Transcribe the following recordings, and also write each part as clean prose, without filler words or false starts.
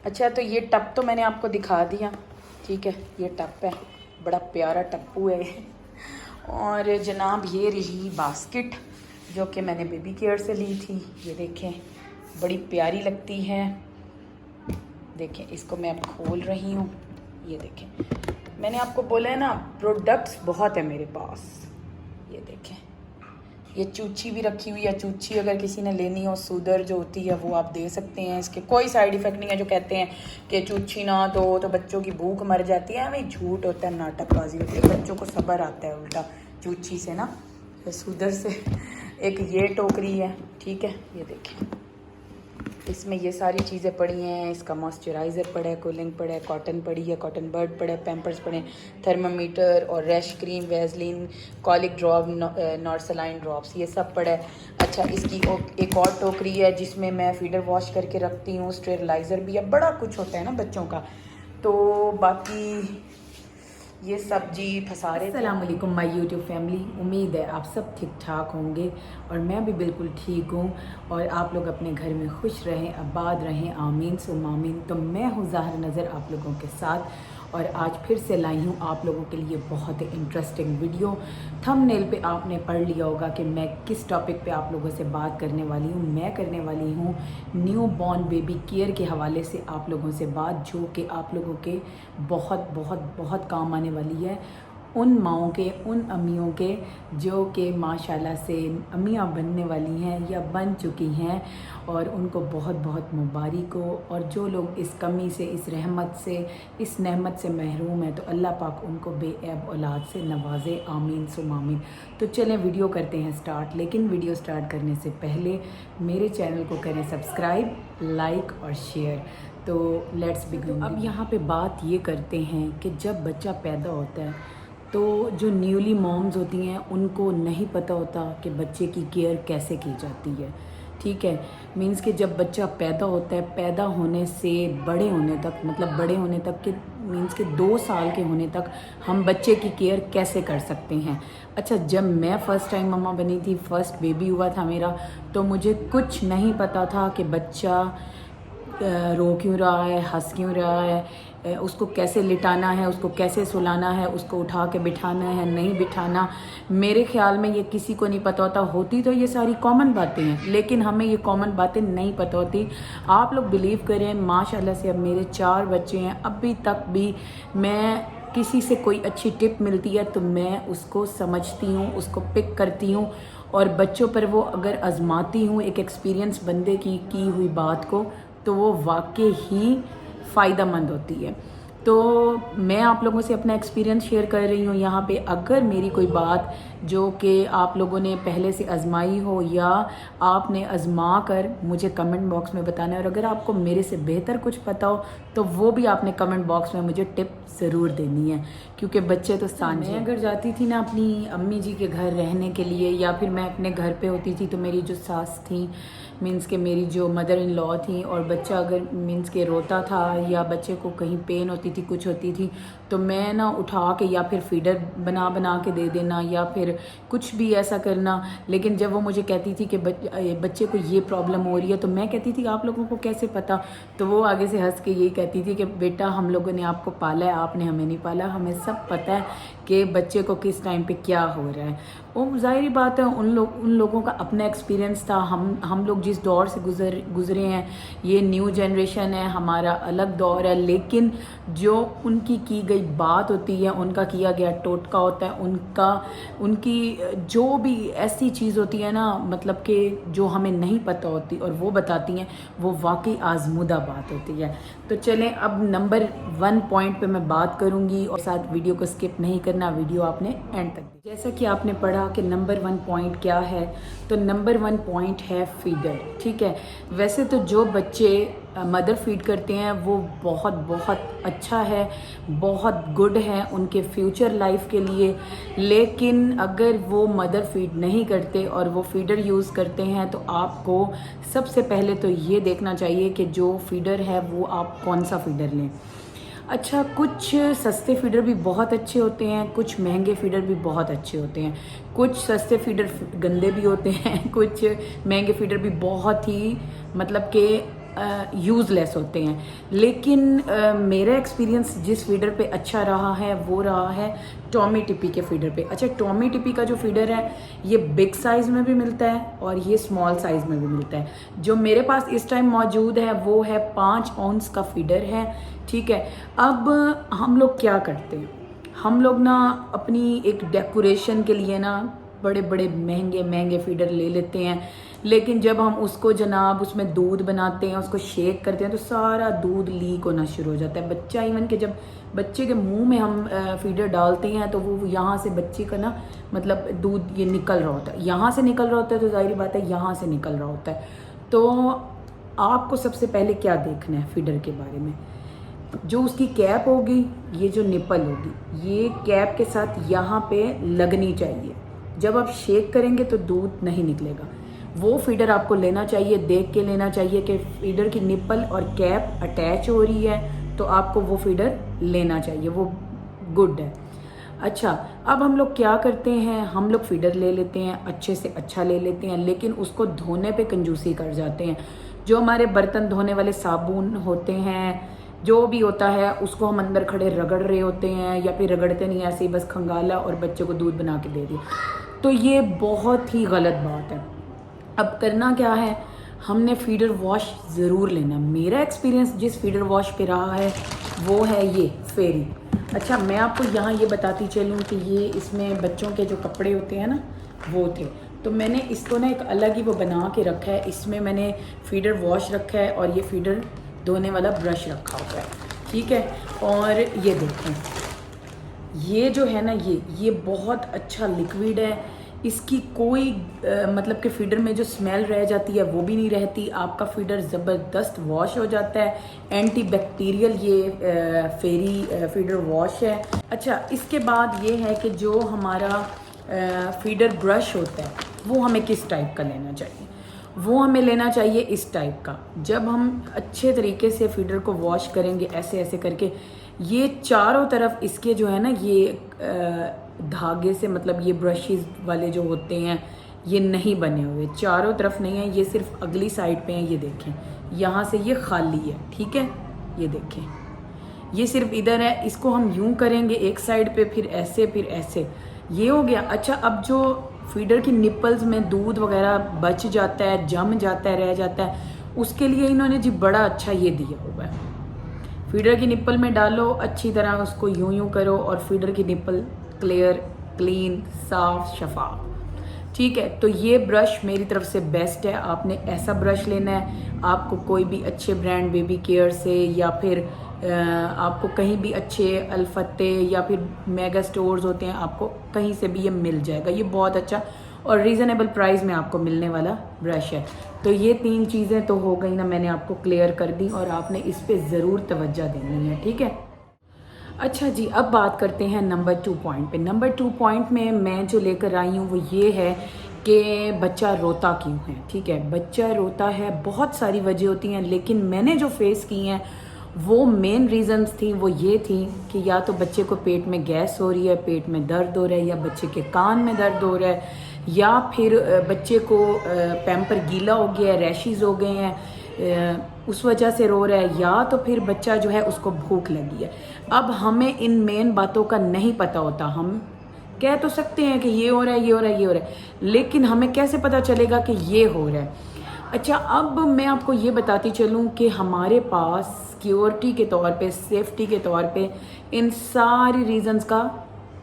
अच्छा, तो ये टप तो मैंने आपको दिखा दिया, ठीक है, ये टप है, बड़ा प्यारा टप्पू है ये। और जनाब ये रही बास्केट जो कि मैंने बेबी केयर से ली थी। ये देखें, बड़ी प्यारी लगती है। देखें, इसको मैं अब खोल रही हूँ। ये देखें, मैंने आपको बोला है ना, प्रोडक्ट्स बहुत है मेरे पास। ये देखें, ये चूची भी रखी हुई है। चूची अगर किसी ने लेनी हो, सूदर जो होती है, वो आप दे सकते हैं। इसके कोई साइड इफ़ेक्ट नहीं है। जो कहते हैं कि चूची ना दो तो बच्चों की भूख मर जाती है, हमें झूठ होता है, नाटकबाजी होती है। बच्चों को सब्र आता है उल्टा चूची से ना, सूदर से। एक ये टोकरी है, ठीक है, ये देखें, इसमें ये सारी चीज़ें पड़ी हैं। इसका मॉइस्चराइज़र पड़ा है, कूलिंग पड़ा है, कॉटन पड़ी है, कॉटन बर्ड पड़ा है, पैम्पर्स पड़े हैं, थर्मामीटर और rash cream, Vaseline, colic drop, Norsaline drops, ये सब पड़ा है। अच्छा, इसकी एक और टोकरी है जिसमें मैं फीडर वॉश करके रखती हूँ, स्टेरलाइज़र भी है, बड़ा कुछ होता है ना बच्चों का। तो बाकी ये सब्जी फसारे। अस्सलाम वालेकुम माय यूट्यूब फैमिली, उम्मीद है आप सब ठीक ठाक होंगे और मैं भी बिल्कुल ठीक हूँ और आप लोग अपने घर में खुश रहें, आबाद रहें, आमीन सुम आमीन। तो मैं हूँ ज़ाहिर नज़र आप लोगों के साथ और आज फिर से लाई हूँ आप लोगों के लिए बहुत ही इंटरेस्टिंग वीडियो। थंबनेल पे आपने पढ़ लिया होगा कि मैं किस टॉपिक पे आप लोगों से बात करने वाली हूँ। मैं करने वाली हूँ न्यू बॉर्न बेबी केयर के हवाले से आप लोगों से बात, जो कि आप लोगों के बहुत बहुत बहुत काम आने वाली है। उन माओं के, उन अम्मियों के जो कि माशाल्लाह से अम्मियाँ बनने वाली हैं या बन चुकी हैं, और उनको बहुत बहुत मुबारक हो। और जो लोग इस कमी से, इस रहमत से, इस नेमत से महरूम है, तो अल्लाह पाक उनको बेऐब औलाद से नवाजे, आमीन सुम आमीन। तो चलें वीडियो करते हैं स्टार्ट। लेकिन वीडियो स्टार्ट करने से पहले मेरे चैनल को करें सब्सक्राइब, लाइक और शेयर। तो लेट्स बिगिन। तो अब यहाँ पे बात ये करते हैं कि जब बच्चा पैदा होता है तो जो न्यूली मॉम्स होती हैं उनको नहीं पता होता कि बच्चे की केयर कैसे की जाती है, ठीक है। मींस कि जब बच्चा पैदा होता है, पैदा होने से बड़े होने तक, मतलब बड़े होने तक के मींस के 2 साल के होने तक हम बच्चे की केयर कैसे कर सकते हैं। अच्छा, जब मैं फ़र्स्ट टाइम मम्मा बनी थी, फ़र्स्ट बेबी हुआ था मेरा, तो मुझे कुछ नहीं पता था कि बच्चा रो क्यों रहा है, हंस क्यों रहा है, उसको कैसे लिटाना है, उसको कैसे सुलाना है, उसको उठा के बिठाना है, नहीं बिठाना। मेरे ख्याल में ये किसी को नहीं पता होता। होती तो ये सारी कॉमन बातें हैं, लेकिन हमें ये कॉमन बातें नहीं पता होती। आप लोग बिलीव करें, माशाल्लाह से अब मेरे 4 बच्चे हैं, अभी तक भी मैं किसी से कोई अच्छी टिप मिलती है तो मैं उसको समझती हूँ, उसको पिक करती हूँ और बच्चों पर वो अगर आजमाती हूँ एक एक्सपीरियंस बंदे की हुई बात को, तो वो वाकई ही फ़ायदेमंद होती है। तो मैं आप लोगों से अपना एक्सपीरियंस शेयर कर रही हूँ यहाँ पे। अगर मेरी कोई बात जो कि आप लोगों ने पहले से आजमाई हो या आपने आजमा कर, मुझे कमेंट बॉक्स में बताना है। और अगर आपको मेरे से बेहतर कुछ पता हो तो वो भी आपने कमेंट बॉक्स में मुझे टिप ज़रूर देनी है, क्योंकि बच्चे तो सांझे। मैं अगर जाती थी ना अपनी अम्मी जी के घर रहने के लिए, या फिर मैं अपने घर पे होती थी, तो मेरी जो सास थी, मींस के मेरी जो मदर इन लॉ थी, और बच्चा अगर मींस के रोता था या बच्चे को कहीं पेन होती थी, कुछ होती थी, तो मैं ना उठा के या फिर फीडर बना के दे देना या फिर कुछ भी ऐसा करना। लेकिन जब वो मुझे कहती थी कि बच्चे को ये प्रॉब्लम हो रही है, तो मैं कहती थी आप लोगों को कैसे पता। तो वो आगे से हंस के यही कहती थी कि बेटा, हम लोगों ने आपको पाला है, आपने हमें नहीं पाला, हमें सब पता है कि बच्चे को किस टाइम पे क्या हो रहा है। वो ज़ाहिर बात है, उन लोगों का अपना एक्सपीरियंस था। हम लोग जिस दौर से गुजरे हैं, ये न्यू जनरेशन है, हमारा अलग दौर है। लेकिन जो उनकी की गई बात होती है, उनका किया गया टोटका होता है, उनकी जो भी ऐसी चीज़ होती है ना, मतलब कि जो हमें नहीं पता होती और वो बताती हैं, वो वाकई आजमूदा बात होती है। तो चलें, अब नंबर 1 पॉइंट पे मैं बात करूंगी और साथ वीडियो को स्किप नहीं करना, वीडियो आपने एंड तक। जैसा कि आपने पढ़ा कि नंबर 1 पॉइंट क्या है, तो नंबर 1 पॉइंट है फीडर, ठीक है। वैसे तो जो बच्चे मदर फीड करते हैं वो बहुत बहुत अच्छा है, बहुत गुड है उनके फ्यूचर लाइफ के लिए। लेकिन अगर वो मदर फीड नहीं करते और वो फीडर यूज़ करते हैं, तो आपको सबसे पहले तो ये देखना चाहिए कि जो फीडर है वो आप कौन सा फीडर लें। अच्छा, कुछ सस्ते फीडर भी बहुत अच्छे होते हैं, कुछ महंगे फीडर भी बहुत अच्छे होते हैं। कुछ सस्ते फीडर गंदे भी होते हैं, कुछ महंगे फीडर भी बहुत ही मतलब कि यूज़लेस होते हैं। लेकिन मेरा एक्सपीरियंस जिस फीडर पे अच्छा रहा है वो रहा है टॉमी टिपी के फीडर पे। अच्छा, टॉमी टिपी का जो फीडर है ये बिग साइज़ में भी मिलता है और ये स्मॉल साइज़ में भी मिलता है। जो मेरे पास इस टाइम मौजूद है वो है 5 औंस का फीडर है, ठीक है। अब हम लोग क्या करते हैं, हम लोग ना अपनी एक डेकोरेशन के लिए ना बड़े बड़े महंगे महंगे फीडर ले लेते हैं, लेकिन जब हम उसको जनाब उसमें दूध बनाते हैं, उसको शेक करते हैं तो सारा दूध लीक होना शुरू हो जाता है। बच्चा इवन कि जब बच्चे के मुंह में हम फीडर डालते हैं तो वो यहाँ से बच्चे का ना मतलब दूध ये निकल रहा होता है, यहाँ से निकल रहा होता है तो जाहिर बात है यहाँ से निकल रहा होता है। तो आपको सबसे पहले क्या देखना है फीडर के बारे में, जो उसकी कैप होगी, ये जो निपल होगी, ये कैप के साथ यहाँ पे लगनी चाहिए। जब आप शेक करेंगे तो दूध नहीं निकलेगा। वो फीडर आपको लेना चाहिए, देख के लेना चाहिए कि फीडर की निपल और कैप अटैच हो रही है, तो आपको वो फीडर लेना चाहिए, वो गुड है। अच्छा, अब हम लोग क्या करते हैं, हम लोग फीडर ले लेते हैं, अच्छे से अच्छा ले लेते हैं, लेकिन उसको धोने पे कंजूसी कर जाते हैं। जो हमारे बर्तन धोने वाले साबुन होते हैं, जो भी होता है, उसको हम अंदर खड़े रगड़ रहे होते हैं, या फिर रगड़ते नहीं, ऐसे ही बस खंगाला और बच्चे को दूध बना के दे दिया। तो ये बहुत ही गलत बात है। अब करना क्या है, हमने फीडर वॉश ज़रूर लेना। मेरा एक्सपीरियंस जिस फीडर वॉश पे रहा है वो है ये फेरी। अच्छा, मैं आपको यहाँ ये बताती चलूँ कि ये इसमें बच्चों के जो कपड़े होते हैं ना वो थे, तो मैंने इसको ना एक अलग ही वो बना के रखा है। इसमें मैंने फीडर वॉश रखा है और ये फीडर धोने वाला ब्रश रखा हुआ है, ठीक है। और ये देखें, ये जो है ना ये बहुत अच्छा लिक्विड है। इसकी कोई मतलब कि फीडर में जो स्मेल रह जाती है वो भी नहीं रहती। आपका फीडर ज़बरदस्त वॉश हो जाता है। एंटी बैक्टीरियल ये फेरी फीडर वॉश है। अच्छा, इसके बाद ये है कि जो हमारा फीडर ब्रश होता है वो हमें किस टाइप का लेना चाहिए। वो हमें लेना चाहिए इस टाइप का। जब हम अच्छे तरीके से फीडर को वॉश करेंगे ऐसे ऐसे करके, ये चारों तरफ इसके जो है ना ये धागे से, मतलब ये ब्रशेस वाले जो होते हैं ये नहीं बने हुए, चारों तरफ नहीं है, ये सिर्फ अगली साइड पे है। ये देखें, यहाँ से ये खाली है, ठीक है। ये देखें, ये सिर्फ इधर है। इसको हम यूं करेंगे एक साइड पे, फिर ऐसे, ये हो गया। अच्छा, अब जो फीडर की निपल्स में दूध वगैरह बच जाता है, जम जाता है, रह जाता है, उसके लिए इन्होंने जी बड़ा अच्छा ये दिया हुआ है। फीडर की निप्पल में डालो, अच्छी तरह उसको यूं करो और फीडर की निप्पल क्लियर, क्लीन, साफ, शफाफ, ठीक है। तो ये ब्रश मेरी तरफ से बेस्ट है। आपने ऐसा ब्रश लेना है। आपको कोई भी अच्छे ब्रांड बेबी केयर से, या फिर आपको कहीं भी अच्छे अल्फत्ते या फिर मेगा स्टोर्स होते हैं, आपको कहीं से भी ये मिल जाएगा। ये बहुत अच्छा और रीज़नेबल प्राइस में आपको मिलने वाला ब्रश है। तो ये 3 चीज़ें तो हो गई ना, मैंने आपको क्लियर कर दी, और आपने इस पे ज़रूर तवज्जो देनी है, ठीक है। अच्छा जी, अब बात करते हैं नंबर 2 पॉइंट पे। नंबर 2 पॉइंट में मैं जो लेकर आई हूँ वो ये है कि बच्चा रोता क्यों है, ठीक है। बच्चा रोता है, बहुत सारी वजह होती हैं, लेकिन मैंने जो फेस की हैं वो मेन रीजंस थी, वो ये थी कि या तो बच्चे को पेट में गैस हो रही है, पेट में दर्द हो रहा है, या बच्चे के कान में दर्द हो रहा है, या फिर बच्चे को पैम्पर गीला हो गया है, रैशेस हो गए हैं, उस वजह से रो रहा है, या तो फिर बच्चा जो है उसको भूख लगी है। अब हमें इन मेन बातों का नहीं पता होता। हम कह तो सकते हैं कि ये हो रहा है, ये हो रहा है, ये हो रहा है, लेकिन हमें कैसे पता चलेगा कि ये हो रहा है। अच्छा, अब मैं आपको ये बताती चलूँ कि हमारे पास सिक्योरिटी के तौर पे, सेफ्टी के तौर पे इन सारी रीजंस का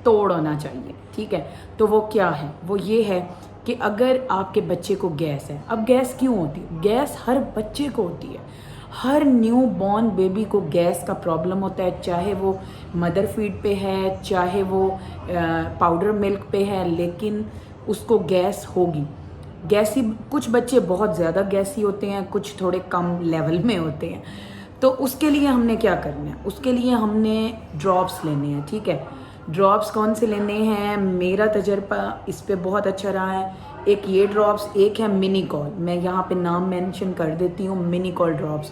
तोड़ होना चाहिए, ठीक है। तो वो क्या है, वो ये है कि अगर आपके बच्चे को गैस है, अब गैस क्यों होती है? गैस हर बच्चे को होती है, हर न्यू बॉर्न बेबी को गैस का प्रॉब्लम होता है, चाहे वो मदर फीड पे है, चाहे वो पाउडर मिल्क पे है, लेकिन उसको गैस होगी। गैसी, कुछ बच्चे बहुत ज़्यादा गैसी होते हैं, कुछ थोड़े कम लेवल में होते हैं। तो उसके लिए हमने क्या करना है, उसके लिए हमने ड्रॉप्स लेने हैं, ठीक है। ड्रॉप्स कौन से लेने हैं, मेरा तजर्बा इस पे बहुत अच्छा रहा है। एक ये ड्रॉप्स, एक है मिनीकॉल, मैं यहाँ पे नाम मेंशन कर देती हूँ, Minicol drops.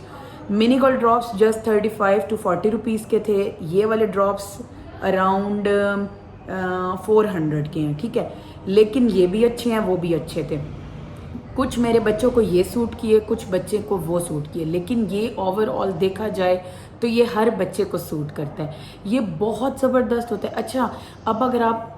Minicol drops just 35 to 40 rupees के थे। ये वाले ड्रॉप्स अराउंड 400 के हैं, ठीक है। लेकिन ये भी अच्छे हैं, वो भी अच्छे थे। कुछ मेरे बच्चों को ये सूट किए, कुछ बच्चे को वो सूट किए, लेकिन ये ओवरऑल देखा जाए तो ये हर बच्चे को सूट करता है। ये बहुत ज़बरदस्त होता है। अच्छा, अब अगर आप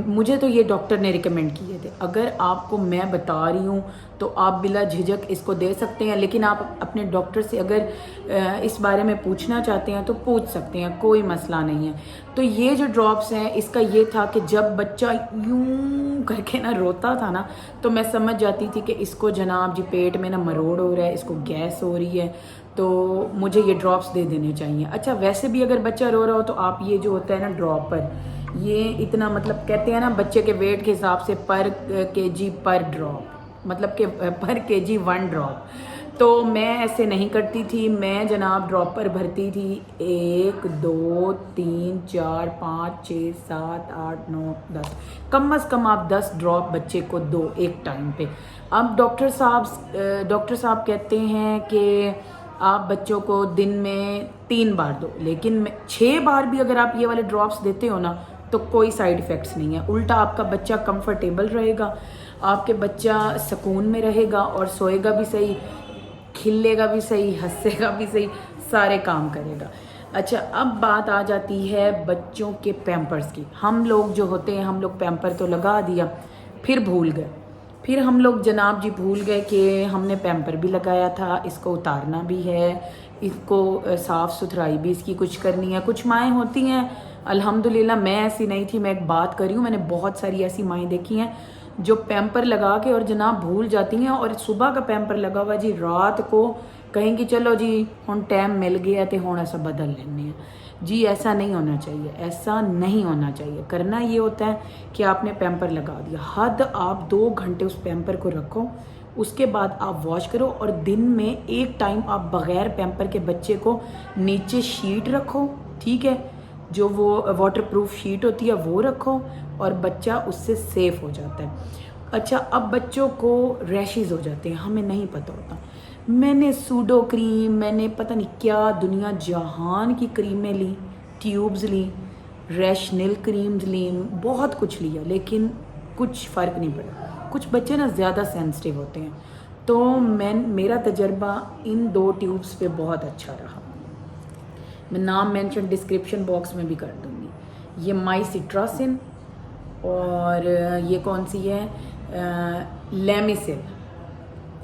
मुझे तो ये डॉक्टर ने रिकमेंड किए थे, अगर आपको मैं बता रही हूँ तो आप बिला झिझक इसको दे सकते हैं, लेकिन आप अपने डॉक्टर से अगर इस बारे में पूछना चाहते हैं तो पूछ सकते हैं, कोई मसला नहीं है। तो ये जो ड्रॉप्स हैं, इसका ये था कि जब बच्चा यूं करके ना रोता था ना, तो मैं समझ जाती थी कि इसको जनाब जी पेट में ना मरोड़ हो रहा है, इसको गैस हो रही है, तो मुझे ये ड्रॉप्स दे देने चाहिए। अच्छा, वैसे भी अगर बच्चा रो रहा हो तो आप ये जो होता है ना ड्रॉपर, ये इतना मतलब कहते हैं ना बच्चे के वेट के हिसाब से पर केजी पर ड्रॉप, मतलब कि पर केजी 1 ड्रॉप। तो मैं ऐसे नहीं करती थी, मैं जनाब ड्रॉपर भरती थी 1 2 3 4 5 6 7 8 9 10, कम से कम आप 10 ड्रॉप बच्चे को दो एक टाइम पे। अब डॉक्टर साहब कहते हैं कि आप बच्चों को दिन में 3 बार दो, लेकिन 6 बार भी अगर आप ये वाले ड्रॉप्स देते हो ना तो कोई साइड इफ़ेक्ट्स नहीं है, उल्टा आपका बच्चा कंफर्टेबल रहेगा, आपके बच्चा सुकून में रहेगा और सोएगा भी सही, खिलेगा भी सही, हंसेगा भी सही, सारे काम करेगा। अच्छा, अब बात आ जाती है बच्चों के पैम्पर्स की। हम लोग जो होते हैं, हम लोग पैम्पर तो लगा दिया, फिर भूल गए, फिर हम लोग जनाब जी भूल गए कि हमने पैम्पर भी लगाया था, इसको उतारना भी है, इसको साफ़ सुथराई भी इसकी कुछ करनी है। कुछ माएँ होती हैं, अल्हम्दुलिल्लाह मैं ऐसी नहीं थी, मैं एक बात कर रही हूँ, मैंने बहुत सारी ऐसी माएँ देखी हैं जो पैम्पर लगा के और जनाब भूल जाती हैं, और सुबह का पैम्पर लगा हुआ जी, रात को कहेंगी चलो जी हुण टाइम मिल गया तो हुण ऐसा बदल लेने हैं। जी ऐसा नहीं होना चाहिए, ऐसा नहीं होना चाहिए। करना ये होता है कि आपने पैम्पर लगा दिया, हद आप 2 घंटे उस पैम्पर को रखो, उसके बाद आप वॉश करो, और दिन में एक टाइम आप बग़ैर पैम्पर के बच्चे को नीचे शीट रखो, ठीक है, जो वो वाटरप्रूफ शीट होती है वो रखो, और बच्चा उससे सेफ़ हो जाता है। अच्छा, अब बच्चों को रैशेज़ हो जाते हैं, हमें नहीं पता होता। मैंने सूडो क्रीम, मैंने पता नहीं क्या दुनिया जहान की क्रीमें ली, ट्यूब्स ली, रैशनल क्रीम्स ली, बहुत कुछ लिया, लेकिन कुछ फ़र्क नहीं पड़ा। कुछ बच्चे ना ज़्यादा सेंसिटिव होते हैं, तो मेरा तजर्बा इन 2 ट्यूब्स पे बहुत अच्छा रहा। मैं नाम मेंशन डिस्क्रिप्शन बॉक्स में भी कर दूँगी। ये माइसिट्रासिन और ये कौन सी है, लेमिसिल,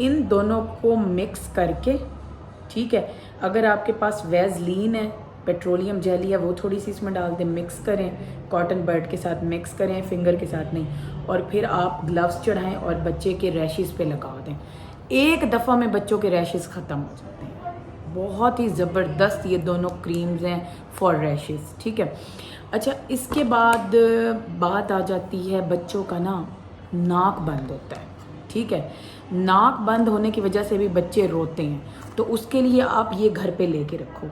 इन दोनों को मिक्स करके, ठीक है, अगर आपके पास वैज़लीन है, पेट्रोलियम जेली है, वो थोड़ी सी इसमें डाल दें, मिक्स करें, कॉटन बड के साथ मिक्स करें, फिंगर के साथ नहीं, और फिर आप ग्लव्स चढ़ाएं और बच्चे के रैशेज़ पे लगा दें। एक दफ़ा में बच्चों के रैशेज़ ख़त्म हो जाते हैं। बहुत ही ज़बरदस्त ये दोनों क्रीम्स हैं फॉर रैशेज़, ठीक है। अच्छा, इसके बाद बात आ जाती है बच्चों का ना नाक बंद होता है, ठीक है, नाक बंद होने की वजह से भी बच्चे रोते हैं, तो उसके लिए आप ये घर पे लेके रखो,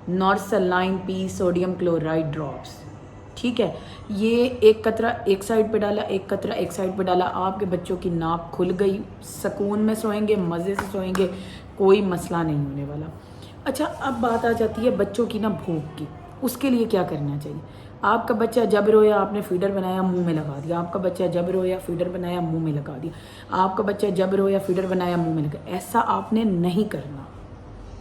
नॉर्सलाइन पी सोडियम क्लोराइड ड्रॉप्स, ठीक है। ये एक कतरा एक साइड पे डाला, एक कतरा एक साइड पे डाला, आपके बच्चों की नाक खुल गई, सुकून में सोएंगे, मज़े से सोएंगे, कोई मसला नहीं होने वाला। अच्छा, अब बात आ जाती है बच्चों की ना भूख की, उसके लिए क्या करना चाहिए। आपका बच्चा जब रोया, आपने फीडर बनाया, मुंह में लगा दिया, आपका बच्चा जब रोया, फीडर बनाया, मुंह में लगा दिया, आपका बच्चा जब रोया, फीडर बनाया, मुंह में लगा, ऐसा आपने नहीं करना,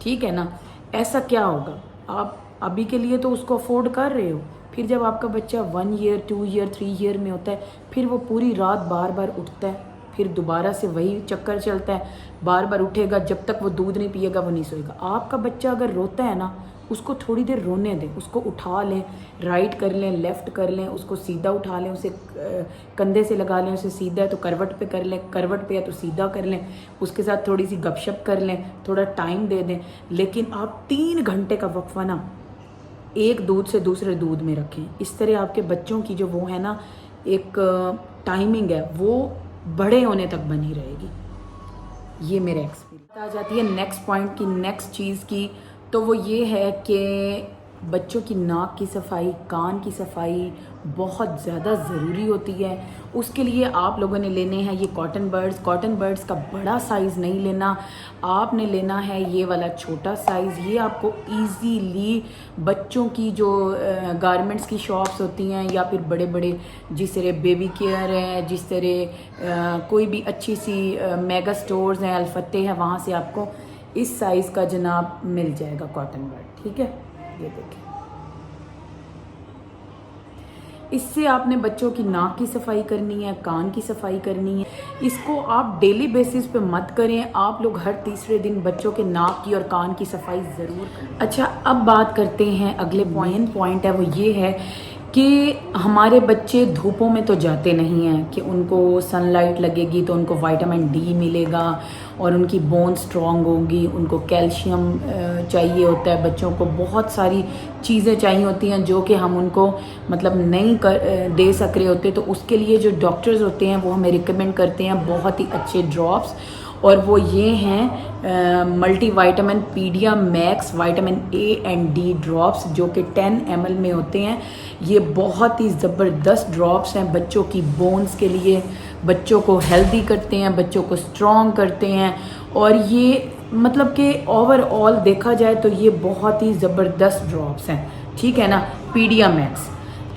ठीक है ना। ऐसा क्या होगा, आप अभी के लिए तो उसको अफोर्ड कर रहे हो, फिर जब आपका बच्चा 1 ईयर 2 ईयर 3 ईयर में होता है, फिर वो पूरी रात बार बार उठता है, फिर दोबारा से वही चक्कर चलता है, बार बार उठेगा, जब तक वो दूध नहीं पिएगा वो नहीं सोएगा। आपका बच्चा अगर रोता है ना, उसको थोड़ी देर रोने दें, उसको उठा लें, राइट कर लें, लेफ़्ट कर लें, उसको सीधा उठा लें, उसे कंधे से लगा लें, उसे सीधा है तो करवट पे कर लें, करवट पे है तो सीधा कर लें, उसके साथ थोड़ी सी गपशप कर लें, थोड़ा टाइम दे दें। लेकिन आप 3 घंटे का वक्फा ना एक दूध से दूसरे दूध में रखें। इस तरह आपके बच्चों की जो वो है ना एक टाइमिंग है, वो बड़े होने तक बनी रहेगी। ये मेरा एक्सपीरियंस। आ जाती है नेक्स्ट पॉइंट की, नेक्स्ट चीज़ की, तो वो ये है कि बच्चों की नाक की सफाई, कान की सफाई बहुत ज़्यादा ज़रूरी होती है। उसके लिए आप लोगों ने लेने हैं ये कॉटन बड्स। कॉटन बड्स का बड़ा साइज़ नहीं लेना, आपने लेना है ये वाला छोटा साइज़। ये आपको इजीली बच्चों की जो गारमेंट्स की शॉप्स होती हैं या फिर बड़े बड़े जिस तरह बेबी केयर है, जिस तरह कोई भी अच्छी सी मेगा स्टोर्स हैं, अल्फत्ते हैं, वहाँ से आपको इस साइज़ का जनाब मिल जाएगा कॉटन बड। ठीक है, ये देखें। इससे आपने बच्चों की नाक की सफाई करनी है, कान की सफाई करनी है। इसको आप डेली बेसिस पे मत करें, आप लोग हर तीसरे दिन बच्चों के नाक की और कान की सफाई ज़रूर करें। अच्छा, अब बात करते हैं अगले पॉइंट है वो ये है कि हमारे बच्चे धूपों में तो जाते नहीं हैं कि उनको सनलाइट लगेगी तो उनको विटामिन डी मिलेगा और उनकी बोन स्ट्रॉन्ग होगी, उनको कैल्शियम चाहिए होता है, बच्चों को बहुत सारी चीज़ें चाहिए होती हैं जो कि हम उनको मतलब नहीं दे सक रहे होते। तो उसके लिए जो डॉक्टर्स होते हैं वो हमें रिकमेंड करते हैं बहुत ही अच्छे ड्रॉप्स, और वो ये हैं multi vitamin Pedia Max vitamin A and D drops, जो कि 10 ml में होते हैं। ये बहुत ही ज़बरदस्त ड्रॉप्स हैं बच्चों की बोन्स के लिए, बच्चों को हेल्दी करते हैं, बच्चों को स्ट्रॉन्ग करते हैं। और ये मतलब कि ओवरऑल देखा जाए तो ये बहुत ही ज़बरदस्त ड्रॉप्स हैं, ठीक है ना। पीडिया मैक्स,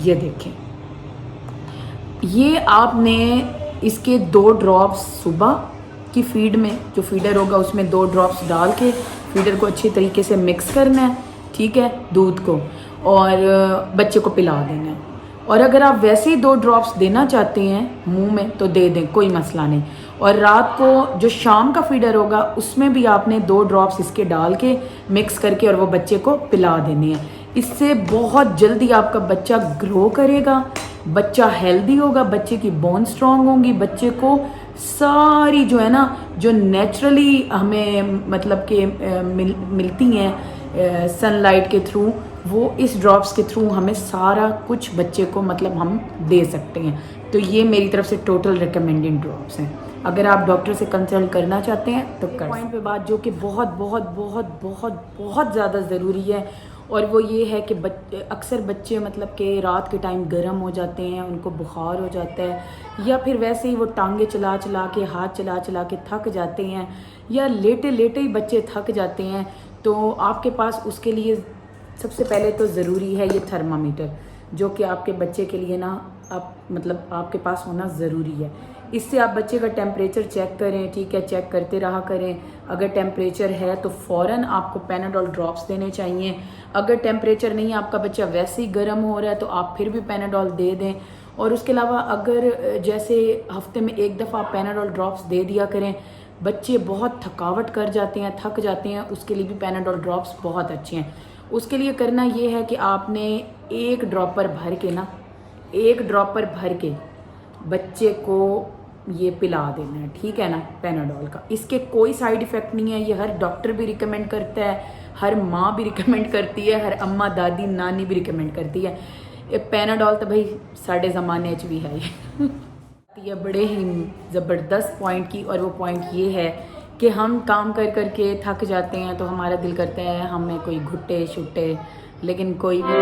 ये देखें, ये आपने इसके 2 ड्रॉप्स सुबह की फीड में, जो फीडर होगा उसमें 2 ड्रॉप्स डाल के फीडर को अच्छी तरीके से मिक्स करना है, ठीक है, दूध को, और बच्चे को पिला देना है। और अगर आप वैसे ही 2 ड्रॉप्स देना चाहते हैं मुंह में तो दे दें, कोई मसला नहीं। और रात को जो शाम का फीडर होगा उसमें भी आपने 2 ड्रॉप्स इसके डाल के मिक्स करके और वो बच्चे को पिला देने हैं। इससे बहुत जल्दी आपका बच्चा ग्रो करेगा, बच्चा हेल्दी होगा, बच्चे की बोन स्ट्रांग होंगी, बच्चे को सारी जो है ना जो नेचुरली हमें मतलब कि मिलती हैं सनलाइट के थ्रू, वो इस ड्रॉप्स के थ्रू हमें सारा कुछ बच्चे को मतलब हम दे सकते हैं। तो ये मेरी तरफ से टोटल रिकमेंडेड ड्रॉप्स हैं। अगर आप डॉक्टर से कंसल्ट करना चाहते हैं तो कर। पॉइंट पे बात जो कि बहुत बहुत बहुत बहुत बहुत ज़्यादा ज़रूरी है, और वो ये है कि अक्सर बच्चे मतलब कि रात के टाइम गर्म हो जाते हैं, उनको बुखार हो जाता है, या फिर वैसे ही वो टांगे चला चला के, हाथ चला चला के थक जाते हैं, या लेटे लेटे ही बच्चे थक जाते हैं। तो आपके पास उसके लिए सबसे पहले तो ज़रूरी है ये थर्मामीटर, जो कि आपके बच्चे के लिए ना आप मतलब आपके पास होना ज़रूरी है। इससे आप बच्चे का टेम्परेचर चेक करें, ठीक है, चेक करते रहा करें। अगर टेम्परेचर है तो फ़ौरन आपको पैनाडोल ड्रॉप्स देने चाहिए। अगर टेम्परेचर नहीं, आपका बच्चा वैसे ही गर्म हो रहा है, तो आप फिर भी पैनाडोल दे दें। और उसके अलावा अगर जैसे हफ्ते में 1 दफ़ा आप पैनाडोल ड्रॉप्स दे दिया करें। बच्चे बहुत थकावट कर जाते हैं, थक जाते हैं, उसके लिए भी पैनाडोल ड्रॉप्स बहुत अच्छे हैं। उसके लिए करना ये है कि आपने 1 ड्रॉपर भर के ना, 1 ड्रॉपर भर के बच्चे को ये पिला देना है, ठीक है ना, पैनाडोल का। इसके कोई साइड इफ़ेक्ट नहीं है, ये हर डॉक्टर भी रिकमेंड करता है, हर माँ भी रिकमेंड करती है, हर अम्मा दादी नानी भी रिकमेंड करती है। ये पैनाडोल तो भाई साढ़े ज़माने च भी है ये बड़े ही ज़बरदस्त पॉइंट की। और वो पॉइंट ये है कि हम काम कर कर के थक जाते हैं, तो हमारा दिल करता है हमें कोई घुट्टे छुट्टे, लेकिन कोई भी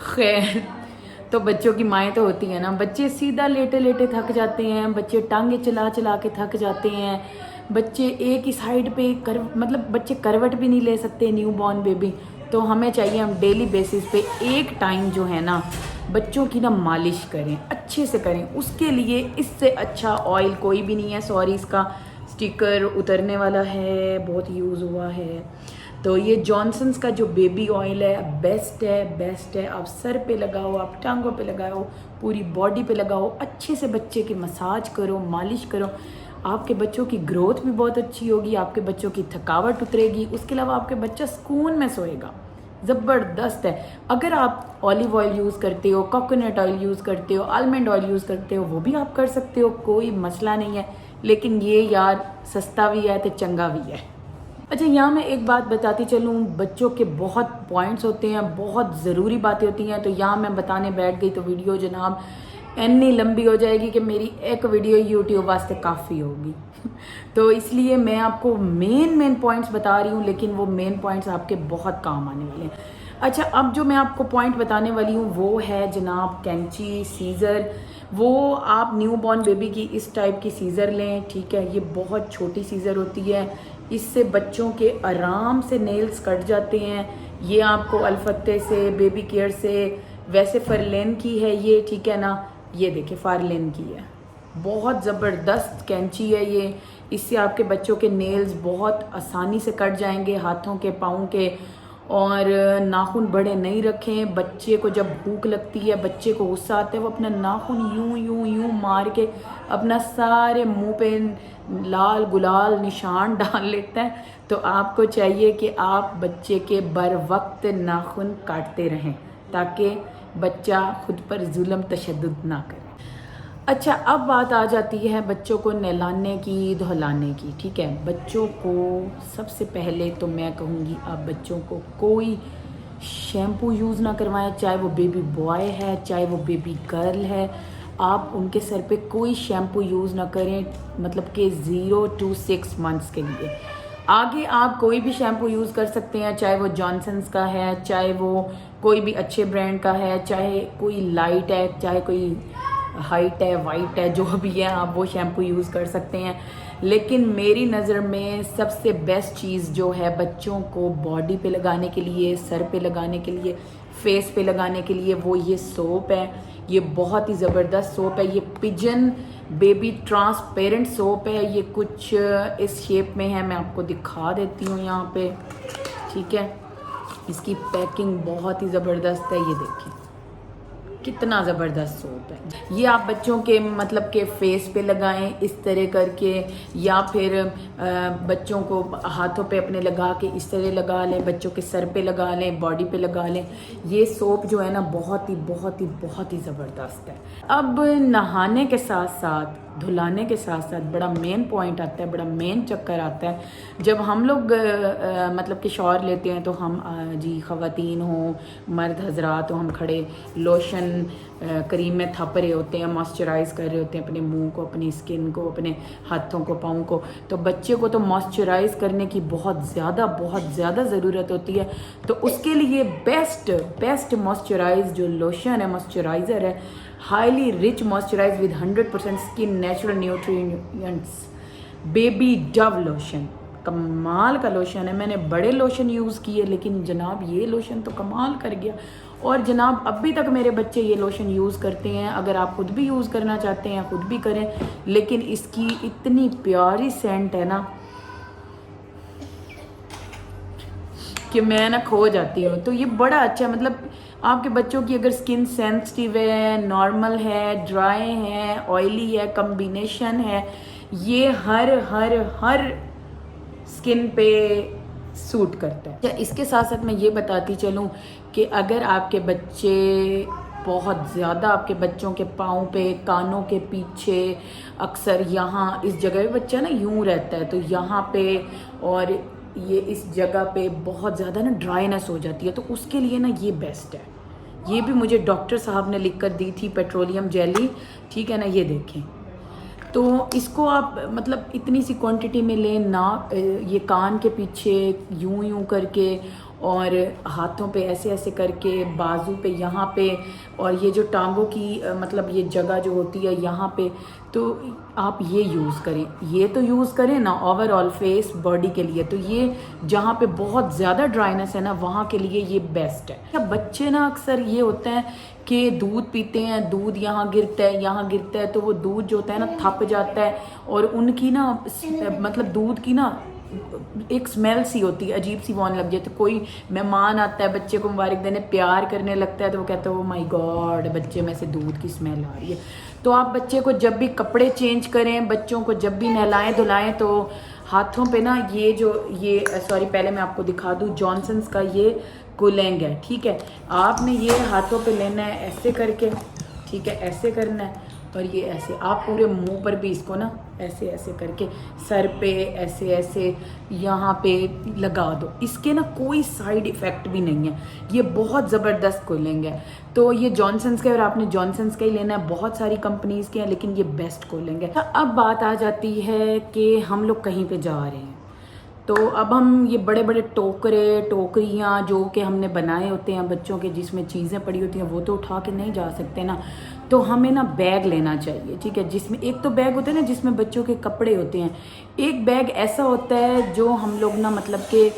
खैर। तो बच्चों की माएँ तो होती हैं ना, बच्चे सीधा लेटे लेटे थक जाते हैं, बच्चे टांगे चला चला के थक जाते हैं, बच्चे एक ही साइड पे मतलब बच्चे करवट भी नहीं ले सकते, न्यू बॉर्न बेबी। तो हमें चाहिए हम डेली बेसिस पे एक टाइम जो है ना बच्चों की ना मालिश करें, अच्छे से करें। उसके लिए इससे अच्छा ऑयल कोई भी नहीं है। सॉरी, इसका स्टिकर उतरने वाला है, बहुत यूज़ हुआ है। तो ये जॉनसन्स का जो बेबी ऑयल है बेस्ट है, बेस्ट है। आप सर पे लगाओ, आप टांगों पे लगाओ, पूरी बॉडी पे लगाओ, अच्छे से बच्चे की मसाज करो, मालिश करो। आपके बच्चों की ग्रोथ भी बहुत अच्छी होगी, आपके बच्चों की थकावट उतरेगी, उसके अलावा आपके बच्चा सुकून में सोएगा। ज़बरदस्त है। अगर आप ऑलिव ऑयल यूज़ करते हो, कोकोनट ऑयल यूज़ करते हो, आलमंड ऑयल यूज़ करते हो, वो भी आप कर सकते हो, कोई मसला नहीं है। लेकिन ये यार सस्ता भी है तो चंगा भी है। अच्छा, यहाँ मैं एक बात बताती चलूँ, बच्चों के बहुत पॉइंट्स होते हैं, बहुत ज़रूरी बातें होती हैं, तो यहाँ मैं बताने बैठ गई तो वीडियो जनाब इतनी लंबी हो जाएगी कि मेरी एक वीडियो यूट्यूब वास्ते काफ़ी होगी। तो इसलिए मैं आपको मेन पॉइंट्स बता रही हूँ, लेकिन वो मेन पॉइंट्स आपके बहुत काम आने वाले हैं। अच्छा, अब जो मैं आपको पॉइंट बताने वाली हूँ वो है जनाब कैंची, सीज़र। वो आप न्यू बॉर्न बेबी की इस टाइप की सीज़र लें, ठीक है। ये बहुत छोटी सीज़र होती है, इससे बच्चों के आराम से नेल्स कट जाते हैं। ये आपको अल्फत्ते से, बेबी केयर से, वैसे फरलेन की है ये, ठीक है ना। ये देखिए फारलेन की है, बहुत ज़बरदस्त कैंची है ये। इससे आपके बच्चों के नेल्स बहुत आसानी से कट जाएंगे, हाथों के, पाँव के। और नाखून बड़े नहीं रखें। बच्चे को जब भूख लगती है, बच्चे को गुस्सा आता है, वो अपना नाखून यूं यूं यूं मार के अपना सारे मुंह पे लाल गुलाल निशान डाल लेता है। तो आपको चाहिए कि आप बच्चे के बर वक्त नाखून काटते रहें, ताकि बच्चा खुद पर जुल्म तशद्दुद ना करे। अच्छा, अब बात आ जाती है बच्चों को नहलाने की, धुलाने की, ठीक है। बच्चों को सबसे पहले तो मैं कहूँगी आप बच्चों को कोई शैम्पू यूज़ ना करवाएं, चाहे वो बेबी बॉय है, चाहे वो बेबी गर्ल है। आप उनके सर पे कोई शैम्पू यूज़ ना करें, मतलब कि 0 to 6 मंथ्स के लिए। आगे आप कोई भी शैम्पू यूज़ कर सकते हैं, चाहे वो जॉनसन्स का है, चाहे वो कोई भी अच्छे ब्रांड का है, चाहे कोई लाइट है, चाहे कोई हाइट है, वाइट है, जो भी है आप वो शैम्पू यूज़ कर सकते हैं। लेकिन मेरी नज़र में सबसे बेस्ट चीज़ जो है बच्चों को बॉडी पे लगाने के लिए, सर पे लगाने के लिए, फेस पे लगाने के लिए, वो ये सोप है। ये बहुत ही ज़बरदस्त सोप है। ये पिजन बेबी ट्रांसपेरेंट सोप है। ये कुछ इस शेप में है, मैं आपको दिखा देती हूँ यहाँ पे, ठीक है। इसकी पैकिंग बहुत ही ज़बरदस्त है। ये देखिए कितना ज़बरदस्त सोप है। ये आप बच्चों के मतलब के फेस पे लगाएं इस तरह करके, या फिर बच्चों को हाथों पे अपने लगा के इस तरह लगा लें, बच्चों के सर पे लगा लें, बॉडी पे लगा लें। ये सोप जो है ना बहुत ही ज़बरदस्त है। अब नहाने के साथ साथ, धुलाने के साथ साथ बड़ा मेन पॉइंट आता है, बड़ा मेन चक्कर आता है। जब हम लोग मतलब कि शॉवर लेते हैं तो हम जी ख़वातीन हो, मर्द हजरात हो, हम खड़े लोशन क्रीम में थप रहे होते हैं, मॉइस्चराइज़ कर रहे होते हैं अपने मुंह को, अपनी स्किन को, अपने हाथों को, पाँव को। तो बच्चे को तो मॉइस्चराइज़ करने की बहुत ज़्यादा ज़रूरत होती है। तो उसके लिए बेस्ट मॉइस्चराइज जो लोशन है, मॉइस्चराइज़र है, highly rich moisturise with 100% skin natural nutrients, baby Dove lotion. कमाल का लोशन है। मैंने बड़े लोशन यूज़ किए, लेकिन जनाब ये लोशन तो कमाल कर गया। और जनाब अभी तक मेरे बच्चे ये लोशन यूज़ करते हैं। अगर आप खुद भी यूज़ करना चाहते हैं खुद भी करें, लेकिन इसकी इतनी प्यारी सेंट है ना कि मैं ना खो जाती हूँ। तो ये बड़ा अच्छा, मतलब आपके बच्चों की अगर स्किन सेंसिटिव है, नॉर्मल है, ड्राई है, ऑयली है, कम्बिनेशन है, ये हर स्किन पे सूट करता है। इसके साथ साथ मैं ये बताती चलूँ कि अगर आपके बच्चे बहुत ज़्यादा, आपके बच्चों के पाँव पे, कानों के पीछे, अक्सर यहाँ इस जगह पे बच्चा ना यूं रहता है, तो यहाँ पे और ये इस जगह पे बहुत ज़्यादा ना ड्राइनेस हो जाती है, तो उसके लिए ना ये बेस्ट है। ये भी मुझे डॉक्टर साहब ने लिख कर दी थी, पेट्रोलियम जेली, ठीक है ना। ये देखें, तो इसको आप मतलब इतनी सी क्वांटिटी में लें ना, ये कान के पीछे यूं करके, और हाथों पे ऐसे करके, बाजू पे यहाँ पे, और ये जो टांगों की मतलब ये जगह जो होती है यहाँ पे, तो आप ये यूज़ करें। ये तो यूज़ करें ना ओवरऑल फेस बॉडी के लिए। तो ये जहाँ पे बहुत ज़्यादा ड्राइनेस है ना, वहाँ के लिए ये बेस्ट है। क्या बच्चे ना अक्सर ये होता है कि दूध पीते हैं, दूध यहाँ गिरता है, तो वो दूध जो होता है ना थप जाता है, और उनकी ना मतलब दूध की ना एक स्मेल सी होती है, अजीब सी आने लग जाती है। कोई मेहमान आता है, बच्चे को मुबारक देने प्यार करने लगता है, तो वो कहता है ओ माय गॉड, बच्चे में से दूध की स्मेल आ रही है। तो आप बच्चे को जब भी कपड़े चेंज करें, बच्चों को जब भी नहलाएं धुलाएं, तो हाथों पे ना ये सॉरी पहले मैं आपको दिखा दूँ, जॉनसन्स का ये कूलिंग है, ठीक है। आपने ये हाथों पे लेना है ऐसे करके, ठीक है, ऐसे करना है, और ये ऐसे आप पूरे मुंह पर भी इसको ना ऐसे ऐसे करके सर पे ऐसे ऐसे यहाँ पे लगा दो। इसके ना कोई साइड इफ़ेक्ट भी नहीं है, ये बहुत ज़बरदस्त कूलिंग है। तो ये जॉनसन्स का, और आपने जॉनसन्स का ही लेना है, बहुत सारी कंपनीज़ के हैं लेकिन ये बेस्ट कूलिंग है। अब बात आ जाती है कि हम लोग कहीं पे जा रहे हैं, तो अब हम ये बड़े बड़े टोकरे टोकरियाँ जो कि हमने बनाए होते हैं बच्चों के, जिसमें चीज़ें पड़ी होती हैं, वो तो उठा के नहीं जा सकते ना। तो हमें ना बैग लेना चाहिए, ठीक है, जिसमें एक तो बैग होता है ना जिसमें बच्चों के कपड़े होते हैं, एक बैग ऐसा होता है जो हम लोग ना मतलब कि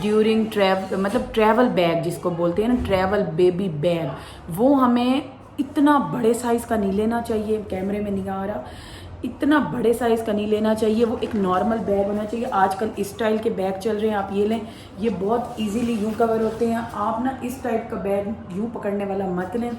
ड्यूरिंग ट्रैवल बैग जिसको बोलते हैं ना, ट्रैवल बेबी बैग, वो हमें इतना बड़े साइज़ का नहीं लेना चाहिए, कैमरे में नहीं आ रहा, इतना बड़े साइज़ का नहीं लेना चाहिए, वो एक नॉर्मल बैग होना चाहिए। आजकल इस स्टाइल के बैग चल रहे हैं, आप ये लें, ये बहुत इजीली यूँ कवर होते हैं। आप ना इस टाइप का बैग यूँ पकड़ने वाला मत लें,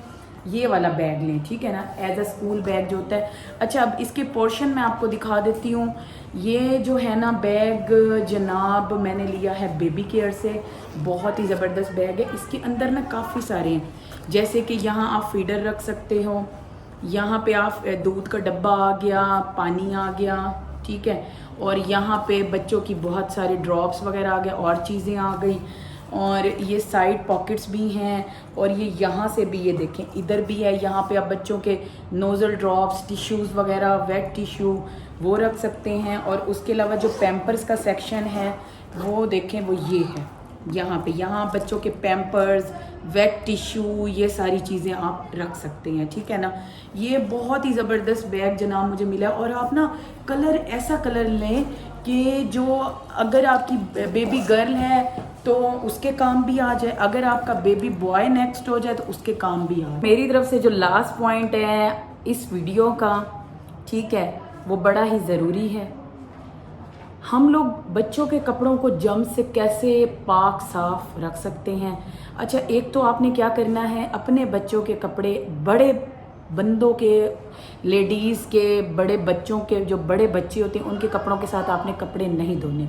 ये वाला बैग लें, ठीक है ना, एज अ स्कूल बैग जो होता है। अच्छा, अब इसके पोर्शन मैं आपको दिखा देती हूँ। ये जो है ना बैग जनाब मैंने लिया है बेबी केयर से, बहुत ही ज़बरदस्त बैग है। इसके अंदर ना काफ़ी सारे हैं, जैसे कि यहाँ आप फीडर रख सकते हो, यहाँ पे आप दूध का डब्बा आ गया, पानी आ गया, ठीक है, और यहाँ पे बच्चों की बहुत सारी ड्रॉप्स वगैरह आ गए, और चीज़ें आ गई, और ये साइड पॉकेट्स भी हैं, और ये यहाँ से भी, ये देखें इधर भी है, यहाँ पे आप बच्चों के नोज़ल ड्रॉप्स, टिश्यूज़ वगैरह, वेट टिश्यू वो रख सकते हैं। और उसके अलावा जो पैम्पर्स का सेक्शन है वो देखें, वो ये है, यहाँ पे, यहाँ बच्चों के पैम्पर्स, वेट टिश्यू, ये सारी चीज़ें आप रख सकते हैं, ठीक है ना। ये बहुत ही ज़बरदस्त बैग जनाब मुझे मिला। और आप ना कलर ऐसा कलर लें कि जो अगर आपकी बेबी गर्ल है तो उसके काम भी आ जाए, अगर आपका बेबी बॉय नेक्स्ट हो जाए तो उसके काम भी आ जाए। मेरी तरफ से जो लास्ट पॉइंट है इस वीडियो का, ठीक है, वो बड़ा ही ज़रूरी है। हम लोग बच्चों के कपड़ों को जम से कैसे पाक साफ रख सकते हैं। अच्छा, एक तो आपने क्या करना है, अपने बच्चों के कपड़े, बड़े बंदों के, लेडीज़ के, बड़े बच्चों के, जो बड़े बच्चे होते हैं उनके कपड़ों के साथ आपने कपड़े नहीं धोने,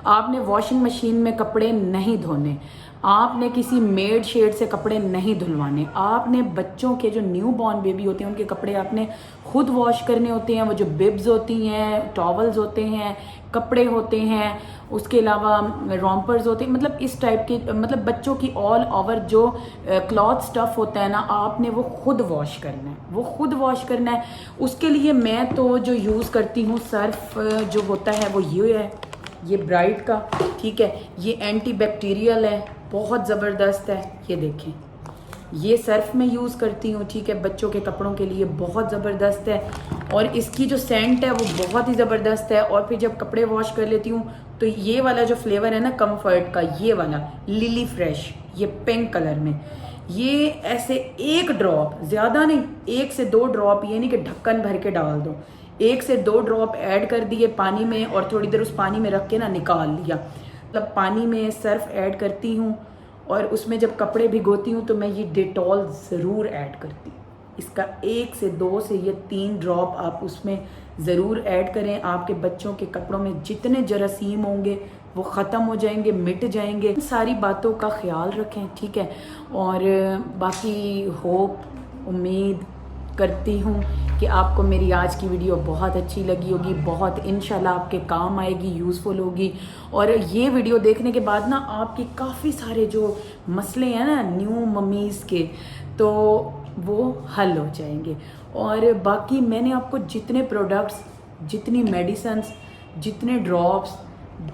आपने वॉशिंग मशीन में कपड़े नहीं धोने, आपने किसी मेड शेड से कपड़े नहीं धुलवाने, आपने बच्चों के जो न्यू बॉर्न बेबी होते हैं उनके कपड़े आपने खुद वॉश करने होते हैं। वो जो बिब्स होती हैं, टॉवल्स होते हैं, कपड़े होते हैं, उसके अलावा रॉम्पर्स होते हैं, मतलब इस टाइप के, मतलब बच्चों की ऑल ओवर जो क्लॉथ स्टफ़ होता है ना, आपने वो खुद वॉश करना है, वो खुद वॉश करना है। उसके लिए मैं तो जो यूज़ करती हूँ सर्फ जो होता है वो ये है, ये ब्राइट का, ठीक है, ये एंटी बैक्टीरियल है, बहुत ज़बरदस्त है, ये देखें, ये सर्फ में यूज़ करती हूँ, ठीक है, बच्चों के कपड़ों के लिए बहुत ज़बरदस्त है। और इसकी जो सेंट है वो बहुत ही ज़बरदस्त है। और फिर जब कपड़े वॉश कर लेती हूँ तो ये वाला जो फ्लेवर है ना कंफर्ट का, ये वाला लिली फ्रेश, ये पिंक कलर में, ये ऐसे एक ड्रॉप, ज़्यादा नहीं, 1 से 2 ड्रॉप, ये नहीं कि ढक्कन भर के डाल दो, 1 से 2 ड्रॉप ऐड कर दिए पानी में और थोड़ी देर उस पानी में रख के ना निकाल लिया। मतलब पानी में सर्फ ऐड करती हूँ और उसमें जब कपड़े भिगोती हूँ तो मैं ये डेटॉल ज़रूर ऐड करती हूँ। इसका 1 से 2 से ये 3 ड्रॉप आप उसमें ज़रूर ऐड करें। आपके बच्चों के कपड़ों में जितने जरासीम होंगे वो ख़त्म हो जाएंगे, मिट जाएंगे। सारी बातों का ख्याल रखें, ठीक है। और बाकी होप, उम्मीद करती हूँ कि आपको मेरी आज की वीडियो बहुत अच्छी लगी होगी, बहुत इंशाल्लाह आपके काम आएगी, यूज़फुल होगी। और ये वीडियो देखने के बाद ना आपके काफ़ी सारे जो मसले हैं ना न्यू मम्मीज़ के, तो वो हल हो जाएंगे। और बाकी मैंने आपको जितने प्रोडक्ट्स, जितनी मेडिसन्स, जितने ड्रॉप्स,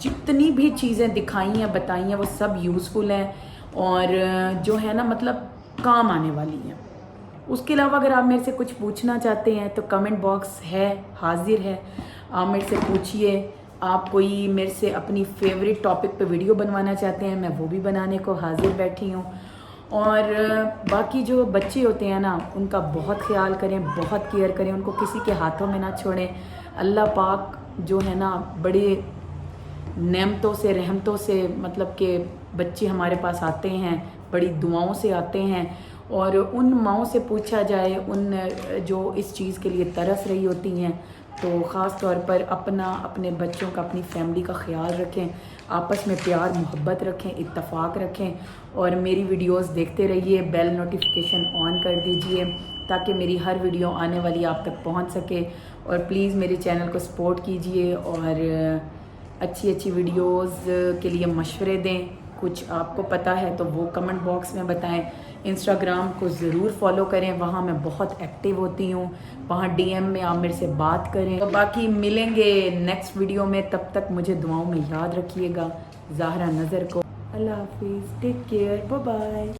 जितनी भी चीज़ें दिखाई हैं, बताई हैं, वो सब यूज़फुल हैं और जो है ना मतलब काम आने वाली हैं। उसके अलावा अगर आप मेरे से कुछ पूछना चाहते हैं तो कमेंट बॉक्स है, हाजिर है, आप मेरे से पूछिए। आप कोई मेरे से अपनी फेवरेट टॉपिक पे वीडियो बनवाना चाहते हैं, मैं वो भी बनाने को हाजिर बैठी हूँ। और बाकी जो बच्चे होते हैं ना उनका बहुत ख्याल करें, बहुत केयर करें, उनको किसी के हाथों में ना छोड़ें। अल्लाह पाक जो है ना बड़े नेमतों से, रहमतों से, मतलब कि बच्चे हमारे पास आते हैं, बड़ी दुआओं से आते हैं। और उन माँओं से पूछा जाए, उन जो इस चीज़ के लिए तरस रही होती हैं, तो ख़ास तौर पर अपना, अपने बच्चों का, अपनी फैमिली का ख्याल रखें। आपस में प्यार मोहब्बत रखें, इत्तफाक रखें और मेरी वीडियोस देखते रहिए। बेल नोटिफिकेशन ऑन कर दीजिए ताकि मेरी हर वीडियो आने वाली आप तक पहुंच सके। और प्लीज़ मेरे चैनल को सपोर्ट कीजिए और अच्छी अच्छी वीडियोस के लिए मशवरे दें। कुछ आपको पता है तो वो कमेंट बॉक्स में बताएं। इंस्टाग्राम को ज़रूर फॉलो करें, वहाँ मैं बहुत एक्टिव होती हूँ, वहाँ डीएम में आप मेरे से बात करें। तो बाकी मिलेंगे नेक्स्ट वीडियो में, तब तक मुझे दुआओं में याद रखिएगा। ज़ाहरा नज़र को अल्लाह हाफिज़, टेक केयर, बाय बाय।